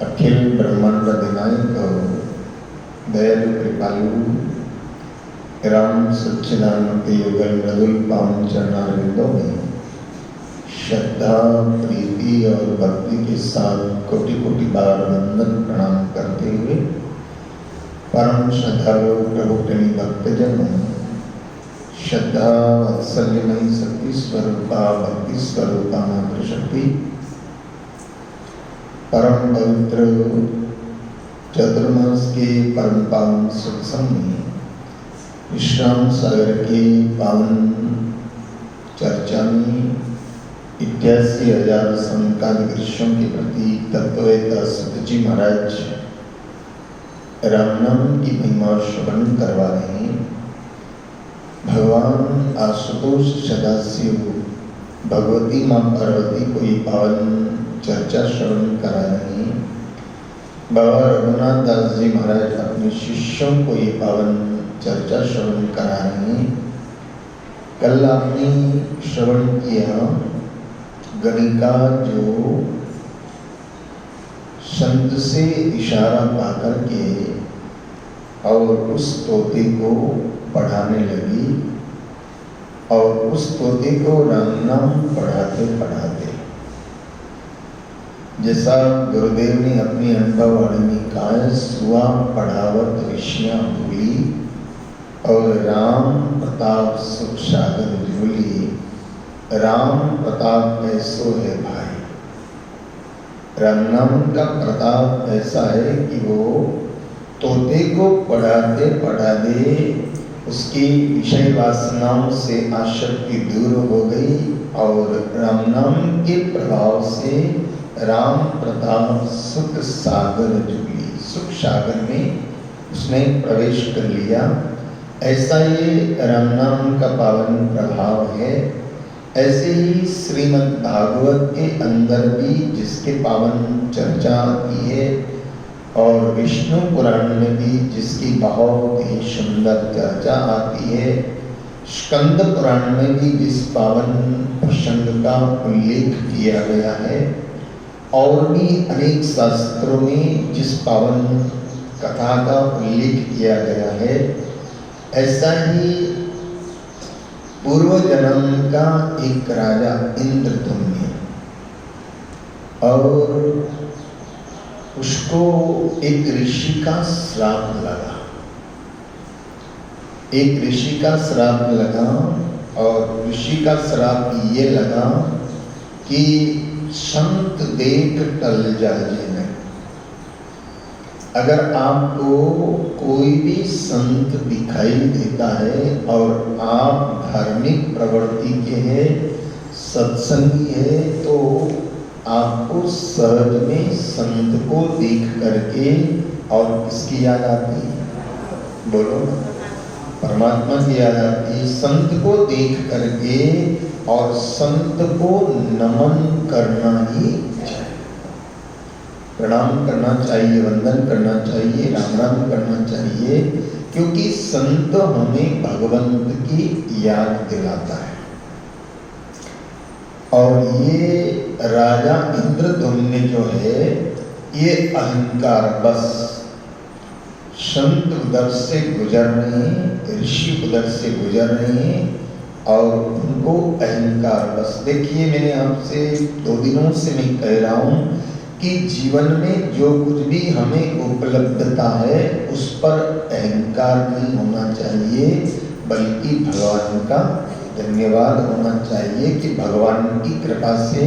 अखिल ब्रह्मांड अधिनायक दयालु कृपालु राम सच्चिदानंद युगल मृदुल पावन चरणारविंदों में श्रद्धा प्रीति और भक्ति के साथ कोटि कोटि बार वंदन प्रणाम करते हुए परम श्रद्धालु प्रभु प्रेमी भक्तजनों, श्रद्धा वात्सल्यमयी शक्ति स्वरूपा भक्ति स्वरूपा मातृशक्ति परम पवित्र चतुर्मास के परम पावन सत्संग में विश्राम सागर के पावन चर्चा में 81,000 समकालिक के प्रति तत्ववेता सतजी महाराज रामनाम की महिमा श्रवण करवा रहे हैं। भगवान आशुतोष सदाशिव भगवती माँ पार्वती को ये पावन चर्चा श्रवण करा रहे हैं। बाबा रघुनाथ दास जी महाराज अपने शिष्यों को ये पावन चर्चा श्रवण करा रहे हैं। कल आपने श्रवण किया गणिका जो संत से इशारा पाकर के और उस तोते को पढ़ाने लगी और उस तोते को राम नाम पढ़ाते पढ़ाते जैसा गुरुदेव ने अपनी अनुभववाणी में कहा, सुआ पढ़ावत ऋषियां भूली और राम प्रताप सुख सागर झूली। राम प्रताप ऐसो है भाई। राम नाम का प्रताप ऐसा है कि वो तोते को पढ़ाते पढ़ाते उसकी विषय वासनाओं से आसक्ति दूर हो गई और राम नाम के प्रभाव से राम प्रताप सुख सागर जुड़ी, सुख सागर में उसने प्रवेश कर लिया। ऐसा ये राम नाम का पावन प्रभाव है। ऐसे ही श्रीमद् भागवत के अंदर भी जिसके पावन चर्चा आती है और विष्णु पुराण में भी जिसकी बहुत ही सुंदर चर्चा आती है, स्कंद पुराण में भी जिस पावन प्रसंग का उल्लेख किया गया है और भी अनेक शास्त्रों में जिस पावन कथा का उल्लेख किया गया है, ऐसा ही पूर्व जन्म का एक राजा इंद्रदुम्न और उसको एक ऋषि का श्राप लगा। एक ऋषि का श्राप लगा और ऋषि का श्राप ये लगा कि संत देख टल जाए नहीं। अगर आपको कोई भी संत दिखाई देता है और आप धार्मिक प्रवृत्ति के हैं, सत्संगी है, तो आपको सहज में संत को देख करके और किसकी याद आती है? बोलो, परमात्मा की याद आती है। संत को देख करके और संत को नमन करना ही चाहिए, प्रणाम करना चाहिए, वंदन करना चाहिए, राम राम करना चाहिए, क्योंकि संत हमें भगवंत की याद दिलाता है। और ये राजा इंद्रदुम्न जो है, ये अहंकार बस संत उधर से गुजर रहे हैं, ऋषि उधर से गुजर रहे हैं और उनको अहंकार बस। देखिए, मैंने आपसे 2 दिनों से मैं कह रहा हूँ कि जीवन में जो कुछ भी हमें उपलब्धता है उस पर अहंकार नहीं होना चाहिए, बल्कि भगवान का धन्यवाद होना चाहिए कि भगवान की कृपा से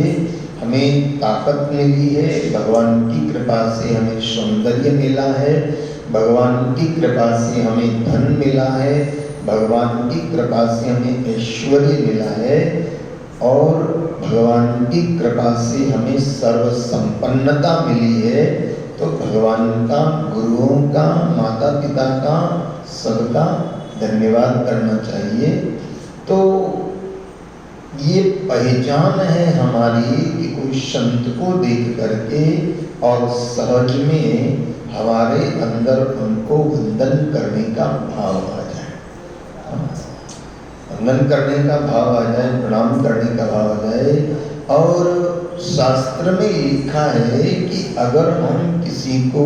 हमें ताकत मिली है, भगवान की कृपा से हमें सौंदर्य मिला है, भगवान की कृपा से हमें धन मिला है, भगवान की कृपा से हमें ऐश्वर्य मिला है और भगवान की कृपा से हमें सर्व संपन्नता मिली है। तो भगवान का, गुरुओं का, माता पिता का, सबका धन्यवाद करना चाहिए। तो ये पहचान है हमारी कि कोई संत को देख करके और सहज में हमारे अंदर उनको वंदन करने का भाव आ जाए, वंदन करने का भाव आ जाए, प्रणाम करने का भाव आ जाए और शास्त्र में लिखा है कि अगर हम किसी को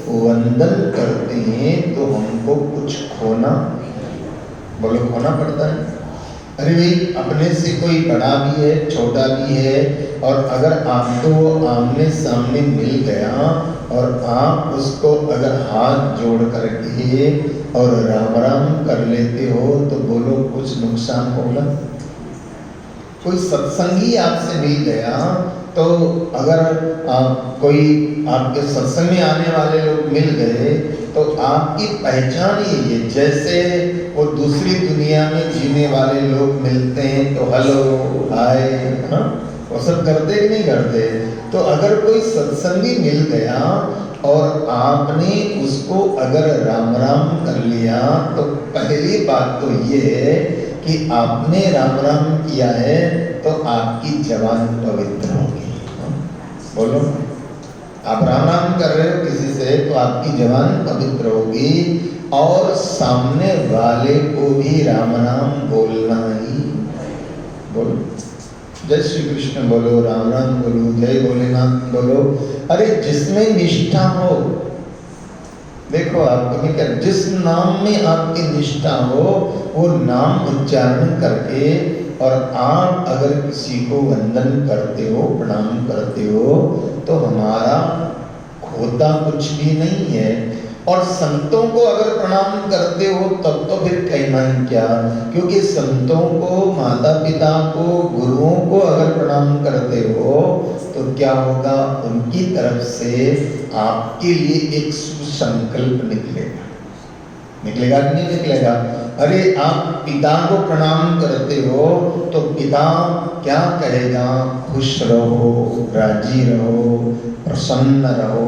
वंदन करते हैं तो हमको कुछ खोना, बोलो खोना पड़ता है। अरे भाई, अपने से कोई बड़ा भी है छोटा भी है, और अगर आपको वो आमने सामने मिल गया और आप उसको अगर हाथ जोड़ करके और राम राम कर लेते हो तो बोलो कुछ नुकसान होगा? कोई सत्संगी आपसे मिल गया तो अगर कोई आपके सत्संग में आने वाले लोग मिल गए तो आपकी पहचान ही है। जैसे वो दूसरी दुनिया में जीने वाले लोग मिलते हैं तो हेलो हाय, हाँ, वो सब करते कि नहीं करते? तो अगर कोई सत्संगी मिल गया और आपने उसको अगर राम राम कर लिया तो पहली बात तो ये है कि आपने राम राम किया है तो आपकी जबान पवित्र होगी। बोलो, आप राम राम कर रहे हो किसी से तो आपकी जबान पवित्र होगी और सामने वाले को भी राम राम बोलना ही। बोलो जय श्री कृष्ण बोलो, राम राम बोलो, जय भोलेनाथ बोलो। अरे जिसमें निष्ठा हो, देखो आपको नहीं कर, जिस नाम में आपकी निष्ठा हो वो नाम उच्चारण करके और आप अगर किसी को वंदन करते हो, प्रणाम करते हो तो हमारा खोता कुछ भी नहीं है। और संतों को अगर प्रणाम करते हो तब तो फिर कहना ही क्या, क्योंकि संतों को, माता पिता को, गुरुओं को अगर प्रणाम करते हो तो क्या होगा, उनकी तरफ से आपके लिए एक सुसंकल्प निकलेगा। निकलेगा कि नहीं निकलेगा? अरे आप पिता को प्रणाम करते हो तो पिता क्या कहेगा, खुश रहो, राजी रहो, प्रसन्न रहो,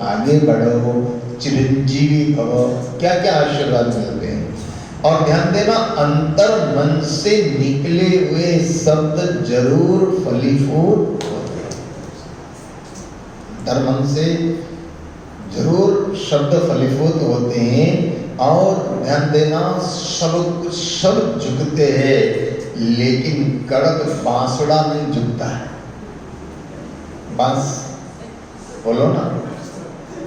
आगे बढ़ो, चिरंजीवी भव, क्या क्या आशीर्वाद मिलते हैं। और ध्यान देना, अंतर मन से निकले हुए शब्द जरूर फलीभूत होते हैं। अंतर मन से जरूर शब्द फलीभूत होते हैं। और ध्यान देना, सब झुकते हैं लेकिन कड़क बांसुड़ा नहीं झुकता है। बांस बोलो ना,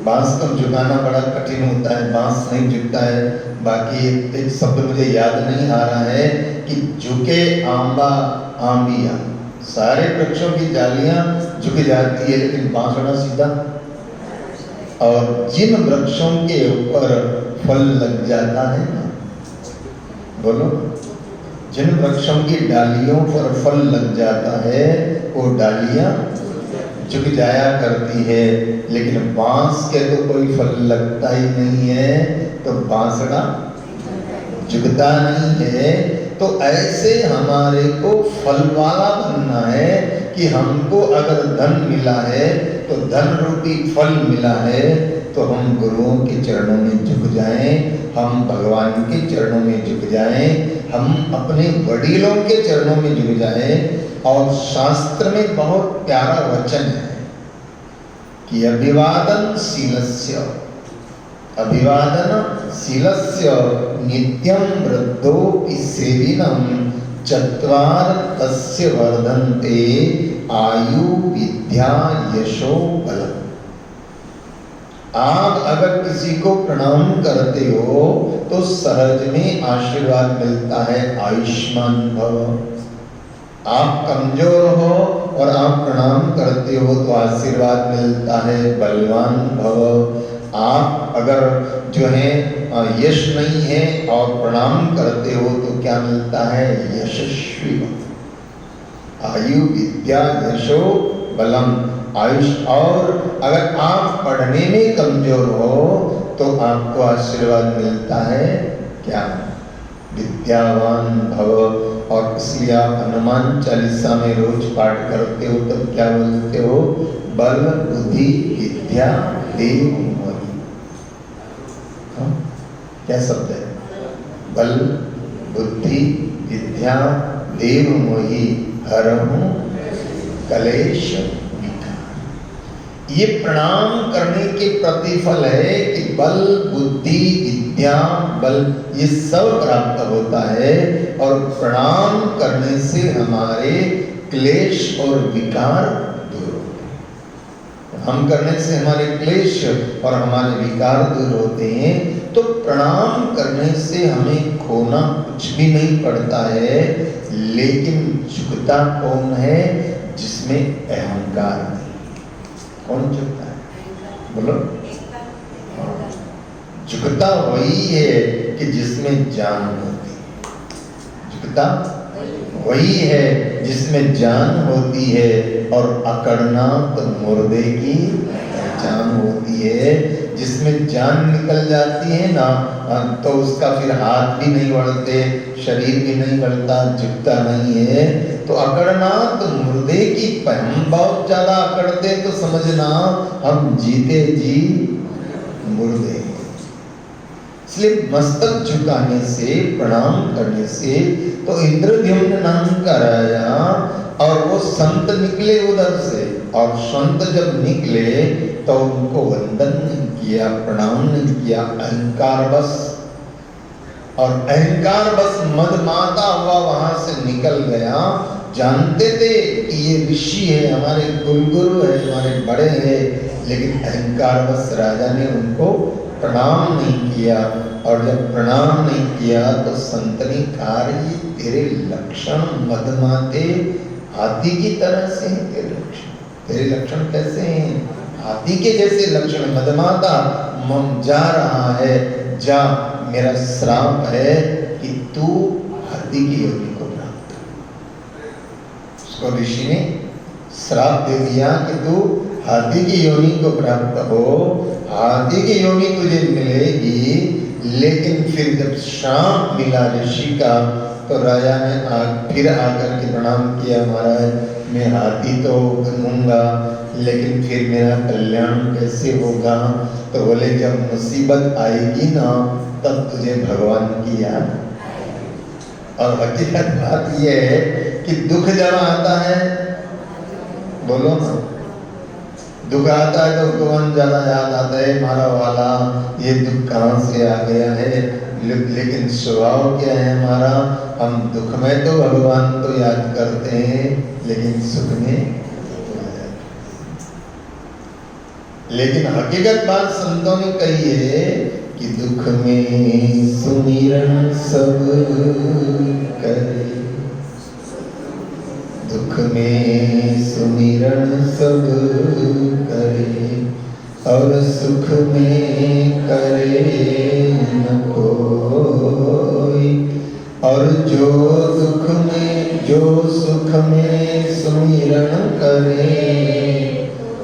बांस को झुकाना बड़ा कठिन होता है, बांस नहीं झुकता है। बाकी एक शब्द मुझे याद नहीं आ रहा है कि झुके आंबा आंबिया, सारे वृक्षों की डालियां झुक जाती है लेकिन बांसुड़ा सीधा। और जिन वृक्षों के ऊपर फल लग जाता है ना, बोलो, जिन वृक्षों की डालियों पर फल लग जाता है वो डालियां झुक जाया करती है, लेकिन बांस के तो कोई फल लगता ही नहीं है तो बांसड़ा झुकता नहीं है। तो ऐसे हमारे को फल वाला बनना है कि हमको अगर धन मिला है तो धन रूपी फल मिला है तो हम गुरुओं के चरणों में झुक जाएं, हम भगवान के चरणों में झुक जाएं, हम अपने वडीलों के चरणों में झुक जाएं। और शास्त्र में बहुत प्यारा वचन है कि अभिवादन शीलस्य, अभिवादन शीलस्य नित्यं वृद्धोपि सेविनं चत्वार तस्य वर्धन्ते आयु विद्या यशो बलम्। आप अगर किसी को प्रणाम करते हो तो सहज में आशीर्वाद मिलता है, आयुष्मान भव। आप कमजोर हो और आप प्रणाम करते हो तो आशीर्वाद मिलता है, बलवान भव। आप अगर जो है यश नहीं है और प्रणाम करते हो तो क्या मिलता है, यशस्वी भव। आयु विद्या यशो बलम, आयुष। और अगर आप पढ़ने में कमजोर हो तो आपको आशीर्वाद मिलता है क्या, विद्यावान भव। और इसलिए आप हनुमान चालीसा में रोज पाठ करते हो तब क्या बोलते हो, बल बुद्धि विद्या देव मोहि। क्या शब्द है, बल बुद्धि विद्या देव मोहि हरहु कलेश। ये प्रणाम करने के प्रतिफल है कि बल बुद्धि विद्या बल ये सब प्राप्त होता है। और प्रणाम करने से हमारे क्लेश और विकार हम करने से हमारे क्लेश और हमारे विकार दूर होते हैं। तो प्रणाम करने से हमें खोना कुछ भी नहीं पड़ता है, लेकिन झुकता कौन है? जिसमें अहंकार नहीं। कौन झुकता है? बोलो। झुकता वही है कि जिसमें जान होती है। झुकता वही है जिसमें जान होती है, और अकड़ना तो मुर्दे की पहचान होती है। जिसमें जान निकल जाती है ना, तो उसका फिर हाथ भी नहीं बढ़ते, शरीर भी नहीं बढ़ता, झुकता नहीं है। तो अकड़ना तो मुर्दे की, हम बहुत ज्यादा अकड़ते तो समझना हम जीते जी मुर्दे। इसलिए मस्तक झुकाने से, प्रणाम करने से, तो इंद्रद्युम्न नाम का राजा और वो संत निकले उधर से, और संत जब निकले तो उनको वंदन नहीं किया, प्रणाम नहीं किया, अहंकार बस। और अहंकार बस मदमाता हुआ वहां से निकल गया। जानते थे कि ये ऋषि है, हमारे कुलगुरु है, हमारे बड़े हैं, लेकिन अहंकार बस राजा ने उनको प्रणाम नहीं किया। और जब प्रणाम नहीं किया तो संत ने कहा, ये तेरे लक्षण मदमाते हाथी की तरह से हैं। तेरे लक्षण कैसे हैं? हाथी के जैसे लक्षण। मदमाता मम जा रहा है, जा, मेरा श्राप है कि तू हाथी की योनि को प्राप्त कर। उसको ऋषि ने श्राप दे दिया कि तू हाथी की योनि को प्राप्त हो, हाथी की योनि तुझे मिलेगी। लेकिन फिर जब श्राप मिला ऋषि का, तो राजा ने फिर आकर के प्रणाम किया, महाराज मैं हाथी तो बनूंगा, लेकिन फिर मेरा कल्याण कैसे होगा? तो बोले जब मुसीबत आएगी ना, तब तुझे भगवान की याद। और हकीकत बात यह है कि दुख जब आता है, बोलो ना, दुख आता है तो भगवान ज्यादा याद आता है, मारा वाला ये दुख कहाँ से आ गया है। लेकिन स्वभाव क्या है हमारा? हम दुख में तो भगवान तो याद करते हैं, लेकिन सुख में। लेकिन हकीकत बात संतों ने कही है कि दुख में सुमिरन सब करे, दुख में सुमिरन सब करे, और सुख में करे न कोई। और जो दुख में, जो सुख में सुमिरन करे,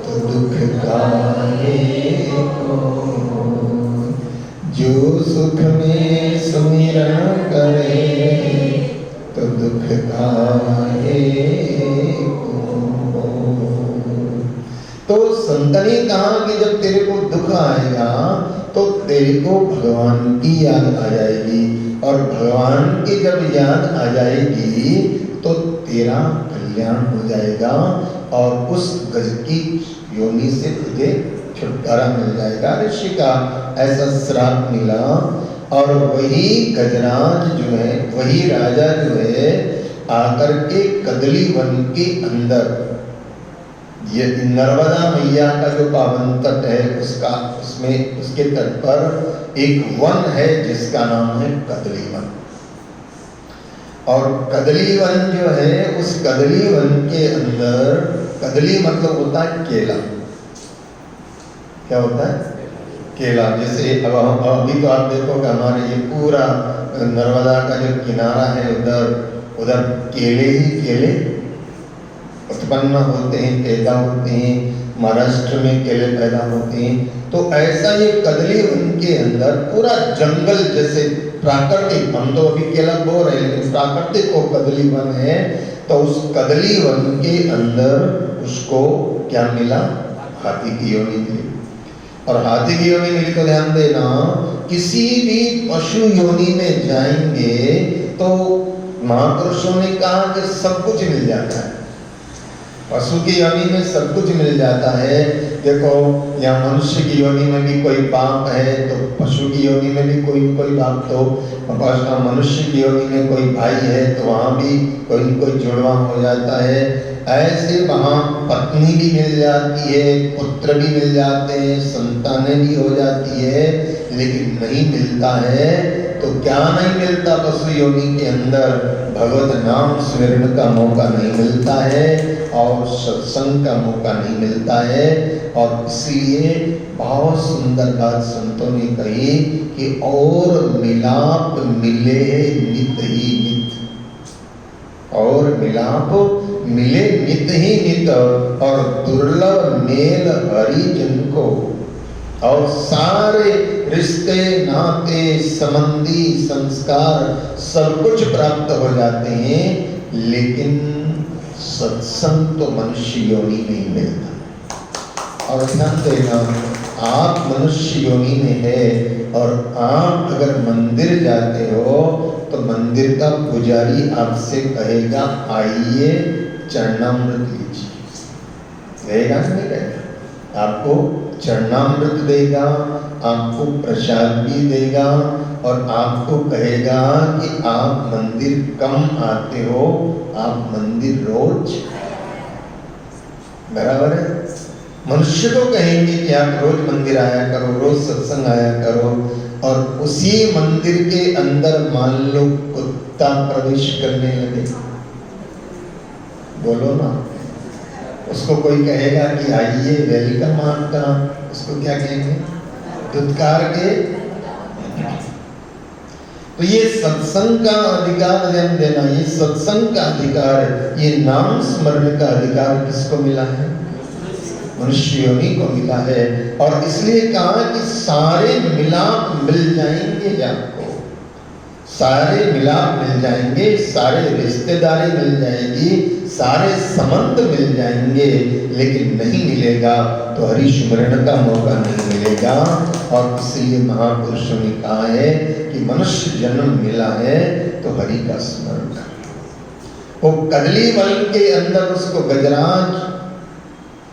तो दुख काहे को। जो सुख में सुमिरन करे, तो दुख काहे को। तो संत ने कहा कि जब तेरे को दुख आएगा तो तेरे को भगवान की याद आ जाएगी, और भगवान की जब याद आ जाएगी तो तेरा कल्याण हो जाएगा, और उस गज की योनि से तुझे छुटकारा मिल जाएगा। ऋषि का ऐसा श्राप मिला, और वही गजराज जो है, वही राजा जो है, आकर के कदली वन के अंदर, ये नर्मदा मैया का जो पावन तट है, उसका, उसमें उसके तट पर एक वन है जिसका नाम है कदली वन। और कदली वन जो है, उस कदली वन के अंदर, कदली मतलब होता है केला। क्या होता है? केला। जैसे अब अभी तो आप देखोगे हमारे ये पूरा नर्मदा का जो किनारा है, उधर केले ही केले उत्पन्न होते हैं, पैदा होते हैं। महाराष्ट्र में केले पैदा होते हैं। तो ऐसा ये कदली वन के अंदर पूरा जंगल जैसे प्राकृतिक, हम तो अभी केला बो रहे हैं, लेकिन प्राकृतिक वो कदली वन है। तो उस कदली वन के अंदर उसको क्या मिला? हाथी की योनि मिली। और हाथी की योनि मिली तो ध्यान देना, किसी भी पशु योनि में जाएंगे तो महापुरुषों ने कहा कि सब कुछ मिल जाता है। पशु की योनि में सब कुछ मिल जाता है। देखो, या मनुष्य की योनि में भी कोई पाप है तो पशु की योनि में भी कोई पाप, तो मनुष्य की योनि में कोई भाई है तो वहाँ भी कोई जुड़वा हो जाता है। ऐसे वहाँ पत्नी भी मिल जाती है, पुत्र भी मिल जाते हैं, संतानें भी हो जाती है, लेकिन नहीं मिलता है। तो क्या नहीं मिलता? पशु योनि के अंदर भगवत नाम स्मरण का मौका नहीं मिलता है और सत्संग का मौका नहीं मिलता है। और इसलिए बहुत सुंदर बात संतों ने कही कि और मिलाप मिले नित ही नित, और मिलाप मिले नित ही नित, और दुर्लभ मेल हरिजन को। और सारे रिश्ते नाते संबंधी संस्कार सब कुछ प्राप्त हो जाते हैं, लेकिन सत्संग तो मनुष्य योनि में ही मिलता। और ध्यान देना, आप मनुष्य योनि में है और आप अगर मंदिर जाते हो तो मंदिर का पुजारी आपसे कहेगा आइए चरणामृत लीजिए, कहेगा नहीं कहेगा? आपको चरणामृत देगा, आपको प्रसाद भी देगा और आपको कहेगा कि आप मंदिर कम आते हो, आप मंदिर रोज। बराबर है? मनुष्य को कहेंगे कि आप रोज मंदिर आया करो, रोज सत्संग आया करो, और उसी मंदिर के अंदर मान लो कुत्ता प्रवेश करने लगे, बोलो ना, उसको कोई कहेगा कि आइए वेलकम आपका, उसको क्या कहेंगे? दुत्कार के। तो ये सत्संग का अधिकार ध्यान देना, ये सत्संग का अधिकार, ये नाम स्मरण का अधिकार किसको मिला है? मनुष्य योनि को मिला है। और इसलिए कहा कि सारे मिलाप मिल जाएंगे आपको, सारे मिलाप मिल जाएंगे, सारे रिश्तेदारी मिल जाएगी, सारे संबंध मिल जाएंगे, लेकिन नहीं मिलेगा तो हरि स्मरण का मौका नहीं मिलेगा। और इसलिए महापुरुषों ने कहा है कि मनुष्य जन्म मिला है तो हरि का स्मरण कर। वो कदली वन के अंदर उसको गजराज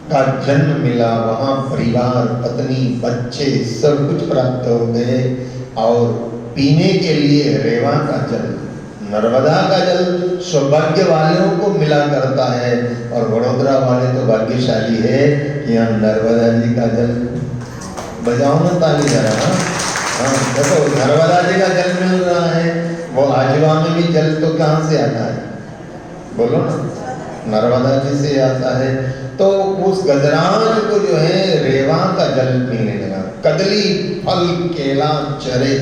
का जन्म मिला, वहां परिवार, पत्नी, बच्चे सब कुछ प्राप्त हो गए। और पीने के लिए रेवा का जल, नर्मदा का जल सौभाग्य वालों को मिला करता है, और वडोदरा वाले तो भाग्यशाली है कि यहाँ नर्मदा जी का जल। बजाओ ना ताली जरा। हाँ देखो, नर्मदा जी का जल मिल रहा है। वो आजवा में भी जल तो कहाँ से आता है? बोलो ना, नर्मदा जी से आता है। तो उस गजराज को जो है रेवा का जल पीने लगा। कदली फल केला चरे,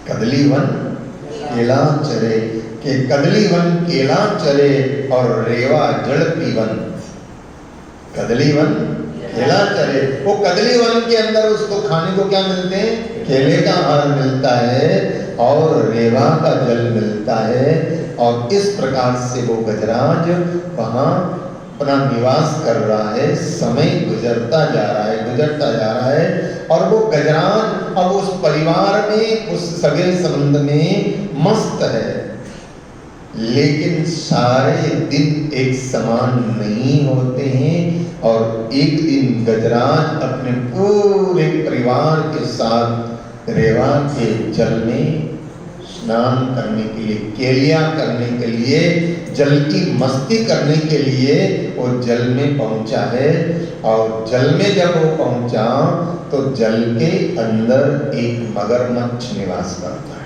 कदली वन केला चरे, के कदली वन केला चरे और रेवा जल पीवन। कदली वन केला चरे, वो कदली वन के अंदर उसको खाने को क्या मिलते हैं? केले का आहार मिलता है और रेवा का जल मिलता है। और इस प्रकार से वो गजराज वहां अपना निवास कर रहा है। समय गुजरता जा रहा है, गुजरता जा रहा है, और वो गजराज अब उस परिवार में, उस सगे संबंध में मस्त है। लेकिन सारे दिन एक समान नहीं होते हैं, और एक दिन गजराज अपने पूरे परिवार के साथ रेवा के जल में स्नान करने के लिए, केलिया करने के लिए, जल की मस्ती करने के लिए वो जल में पहुंचा है। और जल में जब वो पहुंचा तो जल के अंदर एक मगरमच्छ निवास करता है।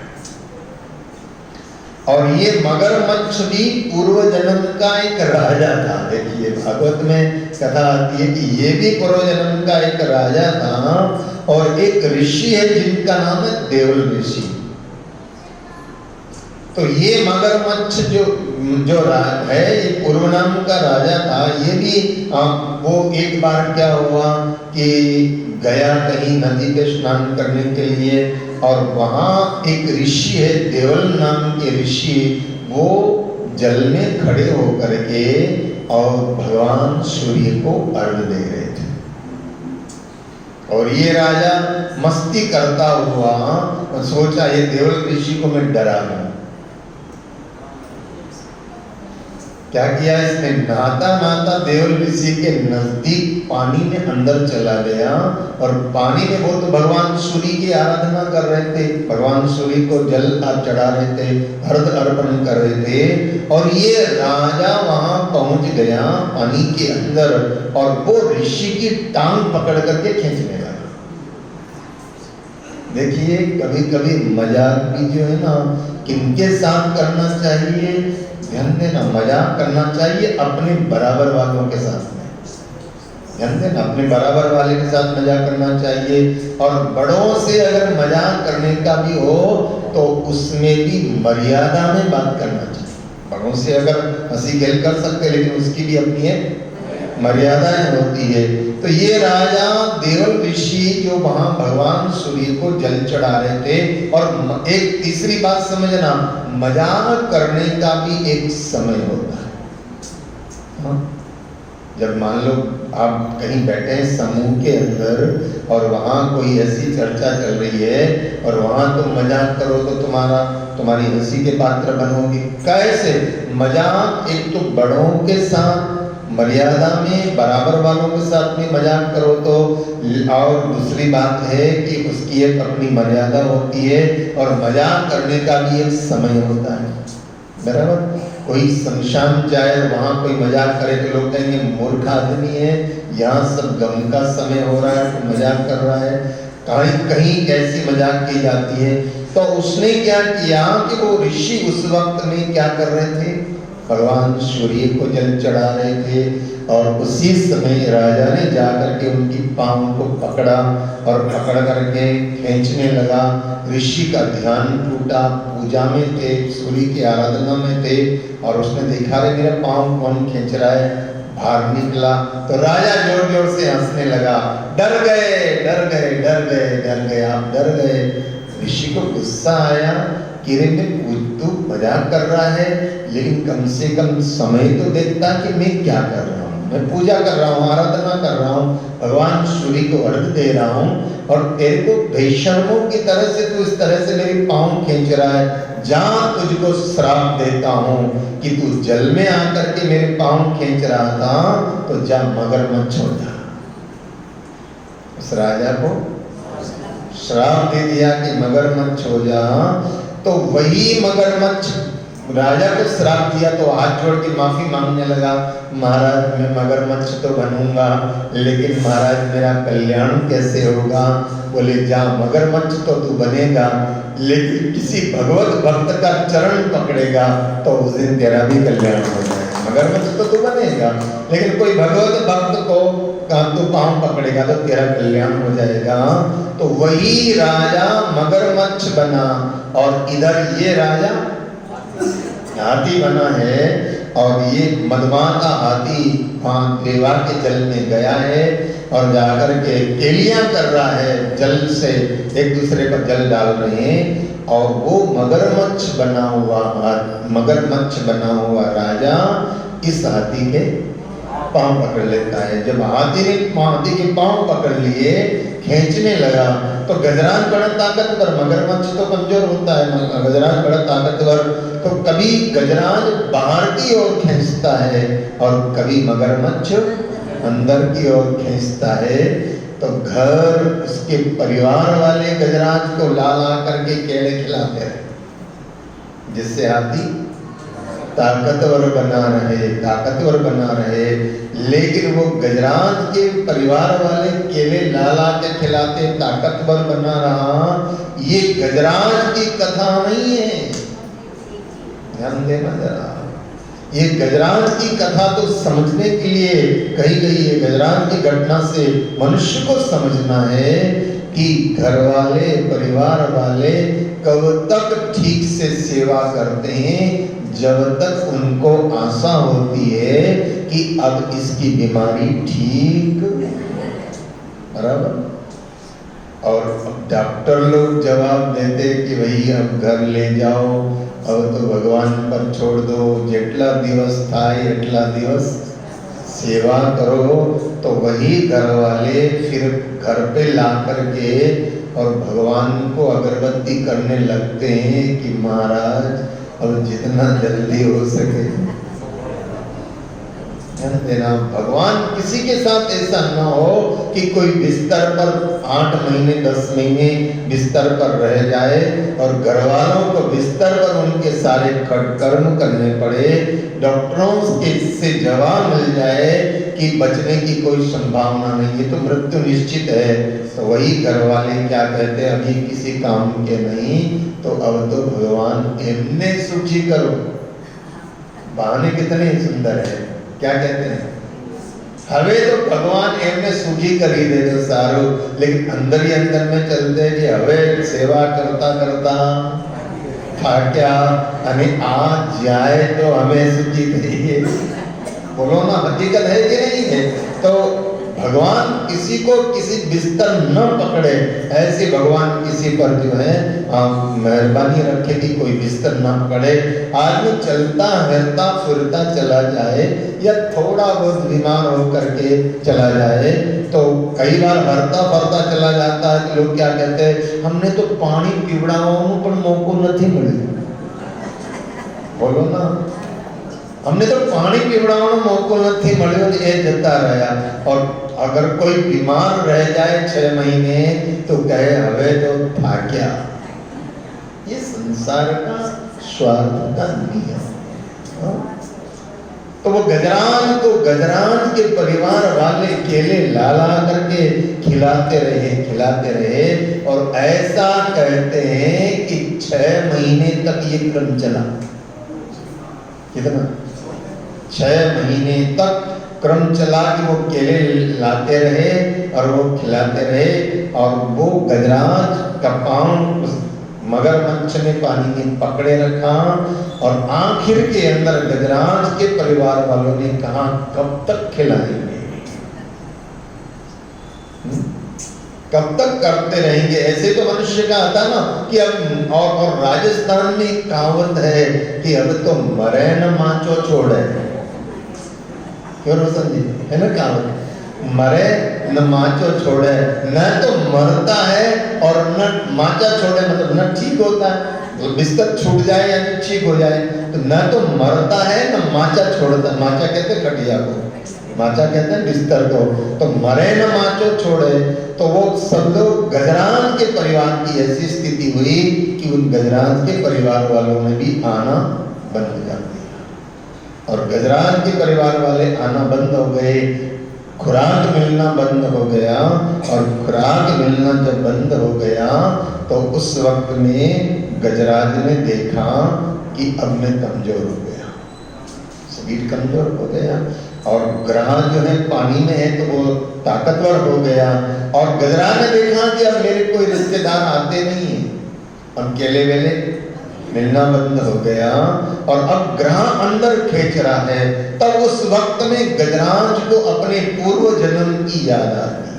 और ये मगरमच्छ भी पूर्व जन्म का एक राजा था। देखिए भागवत में कथा आती है कि ये भी पूर्व जन्म का एक राजा था, और एक ऋषि है जिनका नाम है देवल ऋषि। तो ये मगरमच्छ जो है, ये पूर्व नाम का राजा था। ये भी वो एक बार क्या हुआ कि गया कहीं नदी पे स्नान करने के लिए, और वहाँ एक ऋषि है, देवल नाम के ऋषि, वो जल में खड़े होकर के और भगवान सूर्य को अर्घ्य दे रहे थे। और ये राजा मस्ती करता हुआ सोचा ये देवल ऋषि को मैं डरा दूं। क्या किया इसने, नहाता नहाता देवल ऋषि के नजदीक पानी में अंदर चला गया और पानी में वो तो भगवान सूर्य की आराधना कर रहे थे, भगवान सूर्य को जल चढ़ा रहे थे, अर्घ अर्पण कर रहे थे, और ये राजा वहां पहुंच गया पानी के अंदर और वो ऋषि की टांग पकड़ करके खींचने लगा। देखिए कभी कभी मजाक भी जो है ना किनके साथ करना चाहिए, ध्यान देना, मजाक करना चाहिए अपने बराबर वालों के साथ में, ध्यान देना, अपने बराबर वाले के साथ मजाक करना चाहिए। और बड़ों से अगर मजाक करने का भी हो तो उसमें भी मर्यादा में बात करना चाहिए। बड़ों से अगर हंसी खेल कर सकते लेकिन उसकी भी अपनी है मर्यादाएं होती है। तो ये राजा देवल ऋषि जो वहां भगवान सूर्य को जल चढ़ा रहे थे, और एक तीसरी बात समझना, मजाक करने का भी एक समय होता है। जब मान लो आप कहीं बैठे हैं समूह के अंदर और वहां कोई ऐसी चर्चा चल रही है और वहां तुम मजाक करो तो तुम्हारी हंसी के पात्र बनोगे। कैसे मजाक, एक तो बड़ों के साथ मर्यादा में बराबर वालों के साथ में मजाक करो तो, और दूसरी बात है कि उसकी एक अपनी मर्यादा होती है और मजाक करने का भी एक समय होता है, बराबर। कोई शमशान जाए वहां कोई मजाक करे तो लोग कहेंगे मूर्ख आदमी है, यहाँ सब गम का समय हो रहा है तो मजाक कर रहा है। कहीं कहीं ऐसी मजाक की जाती है। तो उसने क्या किया कि वो ऋषि उस वक्त में क्या कर रहे थे, भगवान सूर्य को जल चढ़ा रहे थे, और उसी समय राजा ने जाकर के उनकी पाँव को पकड़ा और पकड़ करके खींचने लगा। ऋषि का ध्यान टूटा, पूजा में थे, सूर्य की आराधना में थे, और उसने देखा रे मेरा पाँव कौन खींच रहा है, बाहर निकला तो राजा जोर जोर से हंसने लगा। डर गए डर गए डर गए डर गए, आप डर गए। ऋषि को गुस्सा आया कि रे तू मजाक कर रहा है, लेकिन कम से कम समय तो देखता कि मैं क्या कर रहा हूँ, मैं पूजा कर रहा हूँ, आराधना कर रहा हूँ, भगवान सूर्य को अर्घ दे रहा हूँ, और तेरे को बेशर्मों की तरह से तू इस तरह से मेरी पाँव खींच रहा है। जा तुझको श्राप देता हूँ कि तू जल में आकर के मेरे पाँव खींच रहा था, तो जा मगरमच्छ हो जा। उस राजा को श्राप दे दिया कि मगरमच्छ हो जा। तो वही मगरमच्छ राजा को श्राप दिया तो हाथ जोड़ के माफी मांगने लगा, महाराज मैं मगरमच्छ तो बनूंगा, लेकिन महाराज मेरा कल्याण कैसे होगा। बोले जा मगरमच्छ तो तू बनेगा, लेकिन किसी भगवत भक्त का चरण पकड़ेगा तो उस दिन तेरा भी कल्याण हो जाएगा। मगरमच्छ तो तू बनेगा, लेकिन कोई भगवत भक्त को तू पाँव पकड़ेगा तो तेरा कल्याण हो जाएगा। तो वही राजा मगरमच्छ बना, और इधर ये राजा हाथी बना है, और ये मदमाता हाथी वहाँ देवा के जल में गया है और जाकर के केलियां कर रहा है, जल से एक दूसरे पर जल डाल रहे हैं, और वो मगरमच्छ बना हुआ राजा इस हाथी के पाँव पकड़ लेता है। जब हाथी के पाँव पकड़ लिए, खींचने लगा, तो गजराज बड़ा ताकतवर, मगरमच्छ तो कमजोर होता है, गजराज बड़ा ताकतवर। तो कभी गजराज बाहर की ओर खींचता है और कभी मगरमच्छ अंदर की ओर खींचता है। तो घर उसके परिवार वाले गजराज को ला करके केले खिलाते रहे, जिससे हाथी ताकतवर बना रहे। लेकिन वो गजराज के परिवार वाले केले ला के खिलाते, ताकतवर बना रहा। ये गजराज की कथा नहीं है, ध्यान देना जरा। ये गजराज की कथा तो समझने के लिए कही गई है। गजराज की घटना से मनुष्य को समझना है कि घर वाले परिवार वाले कब तक ठीक से सेवा करते हैं, जब तक उनको आशा होती है कि अब इसकी बीमारी ठीक, बराबर। और डॉक्टर लोग जवाब देते कि भाई अब घर ले जाओ, अब तो भगवान पर छोड़ दो, जेटला दिवस था एटला दिवस सेवा करो। तो वही घर वाले फिर घर पे ला करके और भगवान को अगरबत्ती करने लगते हैं कि महाराज अब जितना जल्दी हो सके ध्यान देना, भगवान किसी के साथ ऐसा न हो कि कोई बिस्तर पर 8 महीने 10 महीने बिस्तर पर रह जाए और घर वालों को बिस्तर पर उनके सारे कर्म करने पड़े, डॉक्टरों के से जवाब मिल जाए कि बचने की कोई संभावना नहीं है, तो मृत्यु निश्चित है। तो वही घर वाले क्या कहते हैं, अभी किसी काम के नहीं, तो अब तो भगवान एमने सूची करो। बहाने कितने सुंदर है, क्या कहते हैं, हवे तो भगवान एमने सूची कर ही दे तो सारो, लेकिन अंदर ही अंदर में चलते कि हवे सेवा करता करता थाक्या અને आ जाए तो हमें सूची चाहिए। बोलो ना, हकीकत है कि नहीं है? तो भगवान किसी को किसी बिस्तर न पकड़े, ऐसे भगवान किसी पर जो है मेहरबानी रखे कि कोई बिस्तर न पकड़े। आदमी चलता हिलता फिरता चला जाए या थोड़ा बहुत बीमार होकर के चला जाए, तो कई बार हरता फरता चला जाता है तो लोग क्या कहते हैं, हमने तो पानी पीवड़ावानो पण मौको नहीं मिले। बोलो ना, हमने तो पानी पीवड़ावानो मौको नहीं मिले, ये जता रहा। और अगर कोई बीमार रह जाए 6 महीने तो कहे हवे तो थाक्या। ये संसार का स्वार्थ का नियम। तो वो गजराज को गजराज के परिवार वाले केले लाला करके खिलाते रहे और ऐसा कहते हैं कि 6 महीने तक ये क्रम चला। कितना? 6 महीने तक क्रम चला कि वो केले लाते रहे और वो खिलाते रहे, और वो गजराज का पांव उस मगरमच्छ ने पानी में पकड़े रखा। और आखिर के अंदर गजराज के परिवार वालों ने कहा, कब तक खिलाएंगे, कब तक करते रहेंगे? ऐसे तो मनुष्य का आता ना कि अब और राजस्थान में एक कहावत है कि अब तो मरे न माचो छोड़े। क्यों रोशन जी, है ना कहावत, मरे न माचो छोड़े। न तो मरता है और न माचा छोड़े, मतलब न ठीक होता है, तो बिस्तर छूट जाए या ठीक हो जाए, तो न तो मरता है न माचा छोड़ता। माचा कहते हैं खटिया को, माचा कहते हैं बिस्तर को। तो मरे न माचो छोड़े, तो वो सब लोग गजराज के परिवार की ऐसी स्थिति हुई कि उन गजराज के परिवार वालों ने भी आना बंद कर दिया। और गजराज के परिवार वाले आना बंद हो गए, खुराक मिलना बंद हो गया। और खुराक मिलना जब बंद हो गया तो उस वक्त में गजराज ने देखा कि अब मैं कमजोर हो गया, शरीर कमजोर हो गया। और ग्रह जो है पानी में है तो वो ताकतवर हो गया। और गजराज ने देखा कि अब मेरे कोई रिश्तेदार आते नहीं है, अब केले वेले मिलना बंद हो गया और अब ग्रह अंदर खींच रहा है। तब उस वक्त में गजराज को अपने पूर्व जन्म की याद आती है।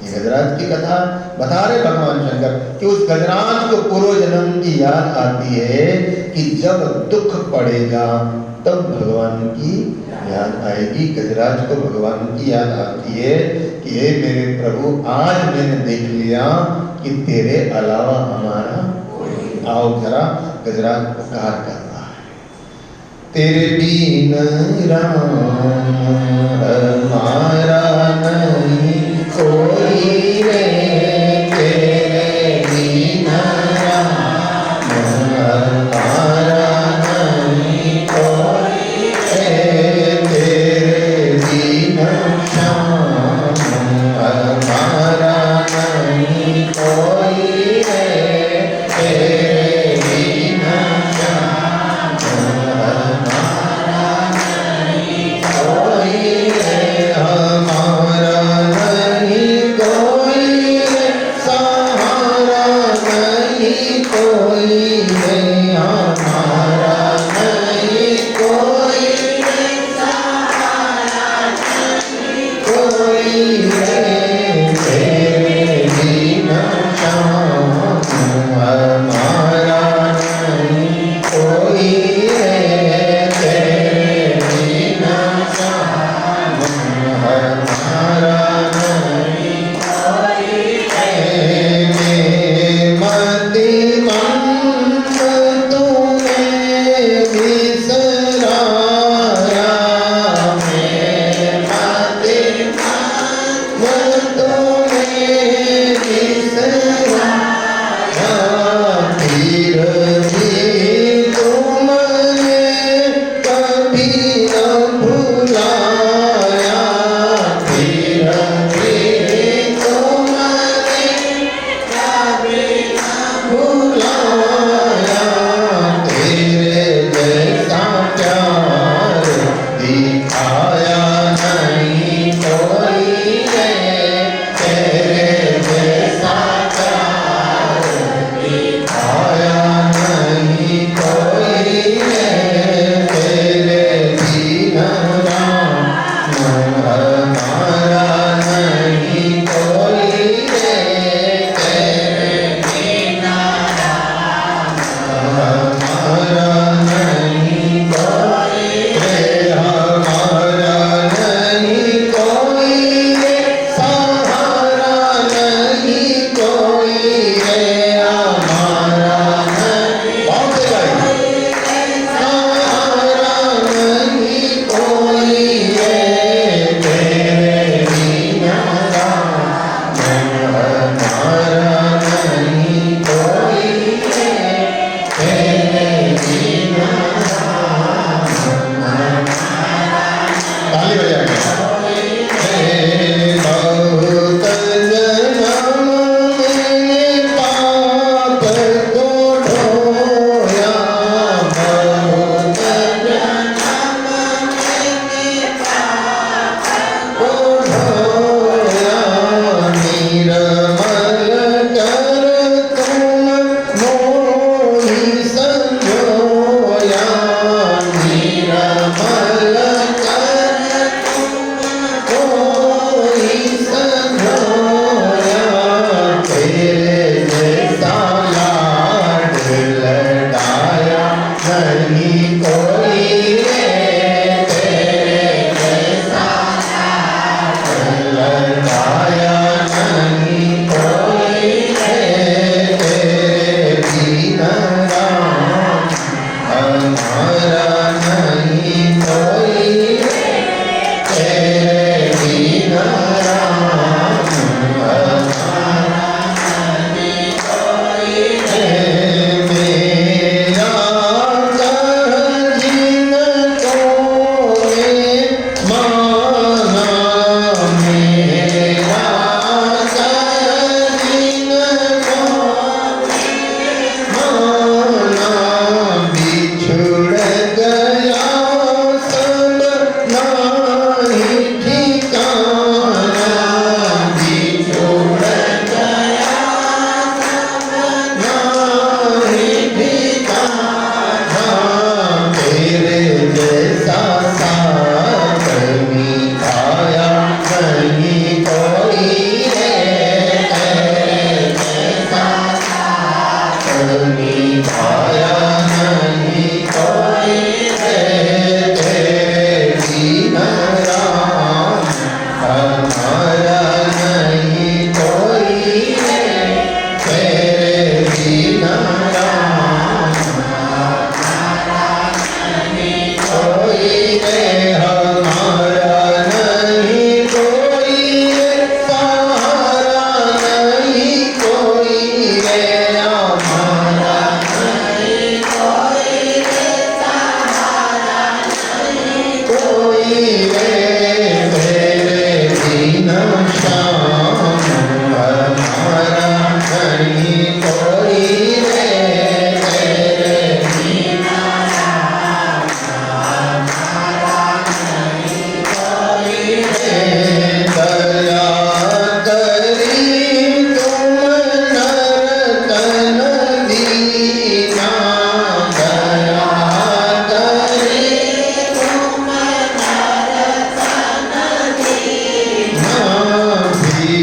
ये गजराज की कथा बता रहे भगवान शंकर कि उस गजराज को पूर्व जन्म की याद आती है कि जब दुख पड़ेगा तब भगवान की याद आएगी। गजराज को भगवान की याद आती है कि हे मेरे प्रभु, आज मैंने देख लिया कि तेरे अलावा हमारा, आओ जरा, गजराज पुकार कर रहा है, तेरे बिन राम हमारा नहीं कोई रे, तेरे बिन राम हमारा नहीं कोई रे, तेरे बिन श्याम हमारा नहीं कोई रे, तेरे बिन श्याम हमारा नहीं कोई रे। हम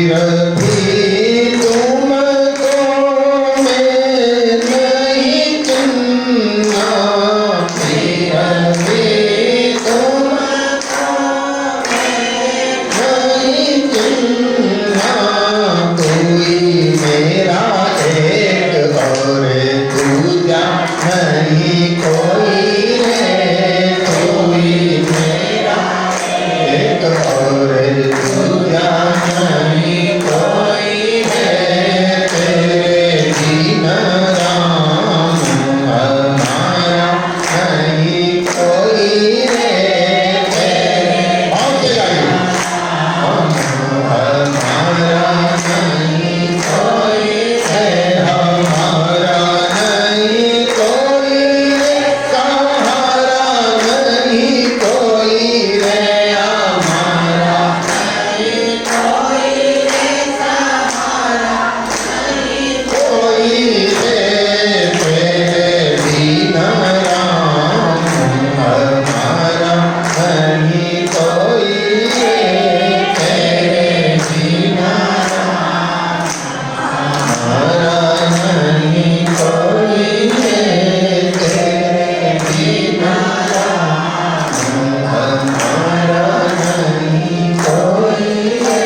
फिर भी तुमको मैं नहीं चुनना, फिर भी तुमको मैं नहीं चुनना, कोई मेरा एक और दूजा नहीं कोई रे, कोई मेरा एक और दूजा नहीं कोई है, तेरे बिना राम हमारा नहीं कोई रे, तेरे भाव से गाइए, हमारा नहीं कोई है, हमारा नहीं कोई रे, सहारा नहीं कोई रे, हमारा नहीं कोई रे, सहारा नहीं कोई रे, तेरे बिना राम हमारा नहीं कोई रे, तेरे बिना राम हमारा नहीं कोई रे, तेरे बिना राम हमारा नहीं कोई रे,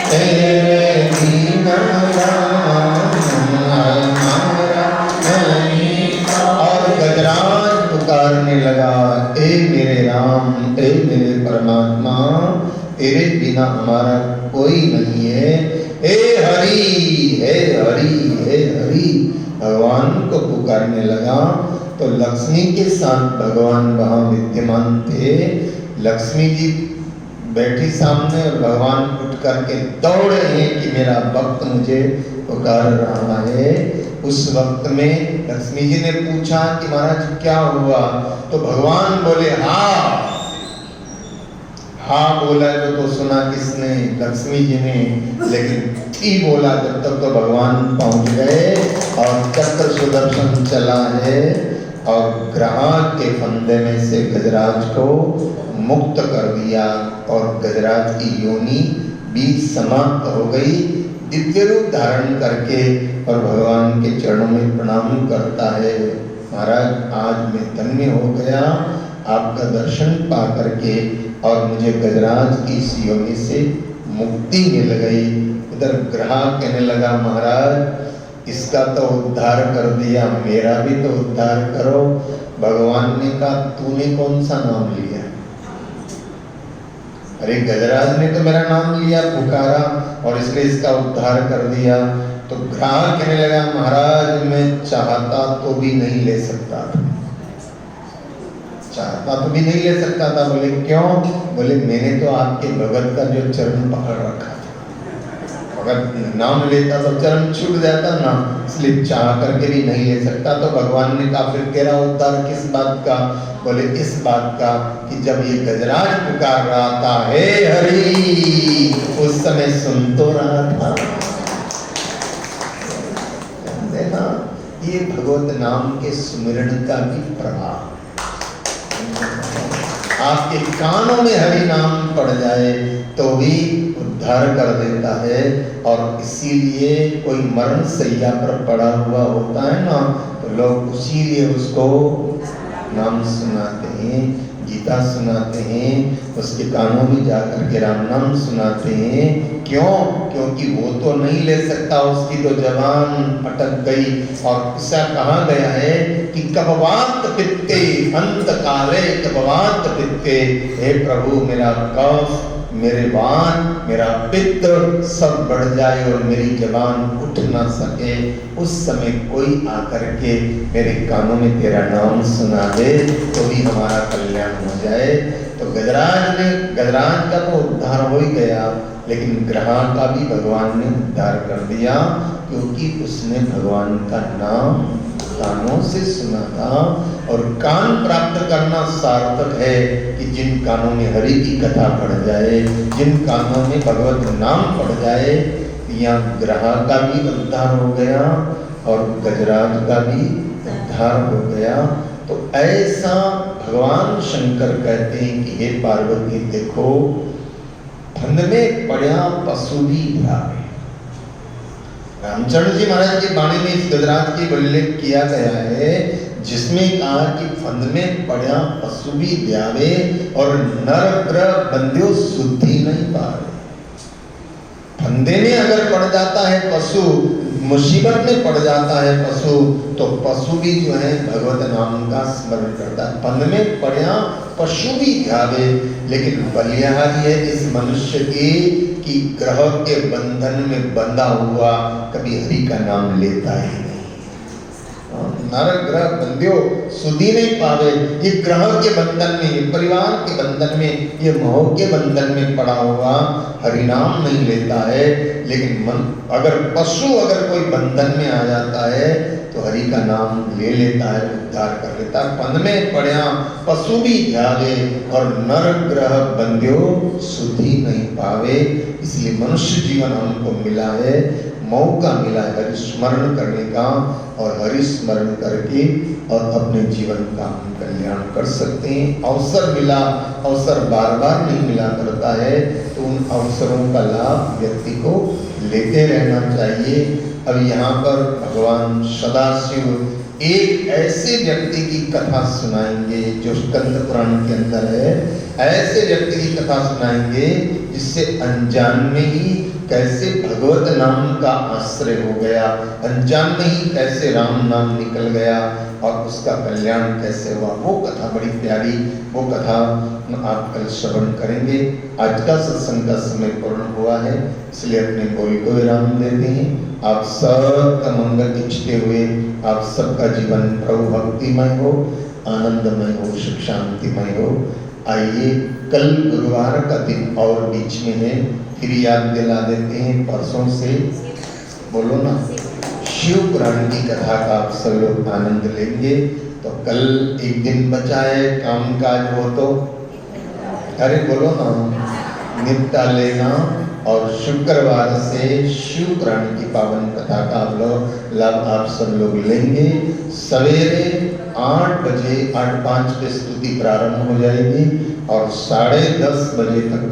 तेरे बिना राम हमारा नहीं। और गजराज पुकारने लगा, ए मेरे राम, ए मेरे परमात्मा, तेरे बिना हमारा कोई नहीं है, हे हरि, हे हरि, हे हरि। भगवान को पुकारने लगा तो लक्ष्मी के साथ भगवान वहां विद्यमान थे। लक्ष्मी जी बैठी सामने और भगवान उठ करके दौड़े हैं कि मेरा भक्त मुझे पुकार रहा है। उस वक्त में लक्ष्मी जी ने पूछा कि महाराज क्या हुआ, तो भगवान बोले हाँ। हाँ बोला तो सुना किसने? लक्ष्मी जी ने। लेकिन थी बोला जब तक तो भगवान पहुंच गए और चक्र सुदर्शन चला है और ग्राहक के फंदे में से गजराज को मुक्त कर दिया और गजराज की योनि बीज समाप्त हो गई। दिव्य रूप धारण करके और भगवान के चरणों में प्रणाम करता है, महाराज आज मैं धन्य हो गया आपका दर्शन पा करके और मुझे गजराज की इस योनि से मुक्ति मिल गई। उधर ग्राहक कहने लगा महाराज इसका तो उद्धार कर दिया, मेरा भी तो उद्धार करो। भगवान ने कहा तूने कौन सा नाम लिया? अरे गजराज ने तो मेरा नाम लिया, पुकारा और इसलिए इसका उद्धार कर दिया। तो ग्राहक कहने लगा महाराज मैं चाहता तो भी नहीं ले सकता था, चाहता तो भी नहीं ले सकता था। बोले क्यों? बोले मैंने तो आपके भगत का जो चरण पकड़ रखा था, अगर नाम लेता तो चरण छूट जाता ना, इसलिए चाह करके भी नहीं ले सकता। तो भगवान ने कहा फिर तेरा उद्धार किस बात का? बोले इस बात का कि जब ये गजराज पुकार रहा था हे हरि, उस समय सुन तो रहा था। देखा ये भगवत नाम के सुमिरन का भी प्रभाव। आपके कानों में हरि नाम पड़ जाए तो भी उद्धार कर देता है। और इसीलिए कोई मरण सैया पर पड़ा हुआ होता है ना, तो लोग उसीलिए उसको नाम सुनाते हैं, गीता सुनाते हैं, उसके कानों में जाकर के राम नाम सुनाते हैं। क्यों? क्योंकि वो तो नहीं ले सकता, उसकी तो जबान अटक गई। और ऐसा कहा गया है कि कबवात पित्ते अंत काले कबवात पित्ते, हे प्रभु मेरा कफ, मेरे वान, मेरा पित्त सब बढ़ जाए और मेरी जबान उठ ना सके, उस समय कोई आकर के मेरे कानों में तेरा नाम सुना दे तो भी हमारा कल्याण हो जाए। तो गजराज का तो उद्धार हो ही गया, लेकिन ग्राहक का भी भगवान ने उद्धार कर दिया, क्योंकि उसने भगवान का नाम कानों से सुना था। और कान प्राप्त करना सार्थक है कि जिन कानों में हरि की कथा पढ़ जाए, जिन कानों में भगवत नाम पढ़ जाए। यहाँ ग्राहक का भी उद्धार हो गया और गजराज का भी उद्धार हो गया। तो ऐसा भगवान शंकर कहते हैं कि हे पार्वती देखो, फंद में पड़ा पशु भी ध्यावे। रामचंद्र जी महाराज की वाणी में इस गजराज की उल्लेख किया गया है, जिसमें कहा कि फंद में पड़ा पशु भी ध्यावे और नर ग्रह बंध्यो शुद्धि नहीं पावे। फंदे में अगर पड़ जाता है पशु, मुसीबत में पड़ जाता है पशु, तो पशु भी जो है भगवत नाम का स्मरण करता है। फंद में पड़ा पशु भी ध्यावे, लेकिन बलिहारी है इस मनुष्य के कि ग्रह के बंधन में बंधा हुआ कभी हरि का नाम लेता ही नहीं। नर ग्रह बंध्यो सुधी नहीं पावे। ये ग्रह के बंधन में, ये परिवार के बंधन में, ये मोह के बंधन में पड़ा हुआ हरिनाम नहीं लेता है। लेकिन अगर पशु अगर कोई बंधन में आ जाता है तो हरि का नाम ले लेता है, उद्धार कर लेता है। फंद में पड़ा पशु भी ध्यावे और नर ग्रह बंध्यो सुधी नहीं पावे। इसलिए मनुष्य जीवन हमको मिला है, मौका मिला है हरि स्मरण करने का, और हरि स्मरण करके और अपने जीवन का हम कल्याण कर सकते हैं। अवसर मिला, अवसर बार बार नहीं मिला करता है, तो उन अवसरों का लाभ व्यक्ति को लेते रहना चाहिए। अब यहाँ पर भगवान सदाशिव एक ऐसे व्यक्ति की कथा सुनाएंगे जो स्कंद पुराण के अंदर है। ऐसे व्यक्ति की कथा सुनाएंगे जिससे अनजान में ही कैसे भगवत नाम का आश्रय हो गया, अनजान में ही कैसे राम नाम निकल गया और उसका कल्याण कैसे हुआ। वो कथा बड़ी प्यारी, वो कथा आप कल श्रवण करेंगे। आज का सत्संग का समय पूर्ण हुआ है, इसलिए अपने बोल को विराम देते हैं। आप सबका मंगल इच्छते हुए आप सबका जीवन प्रभु भक्तिमय हो, आनंदमय हो, सुख शांतिमय हो। आइए कल गुरुवार का दिन और बीच में है, फिर याद दिला देते हैं। परसों से बोलो ना, शिव पुराण की कथा का आप सब लोग आनंद लेंगे। तो कल एक दिन बचा है, काम काज हो तो अरे बोलो ना, निपटा लेना। और शुक्रवार से शिव पुराण की पावन कथा का लाभ आप सब लोग लेंगे। सवेरे 8 बजे 8:05 पे स्तुति प्रारंभ हो जाएगी और 10:30 बजे तक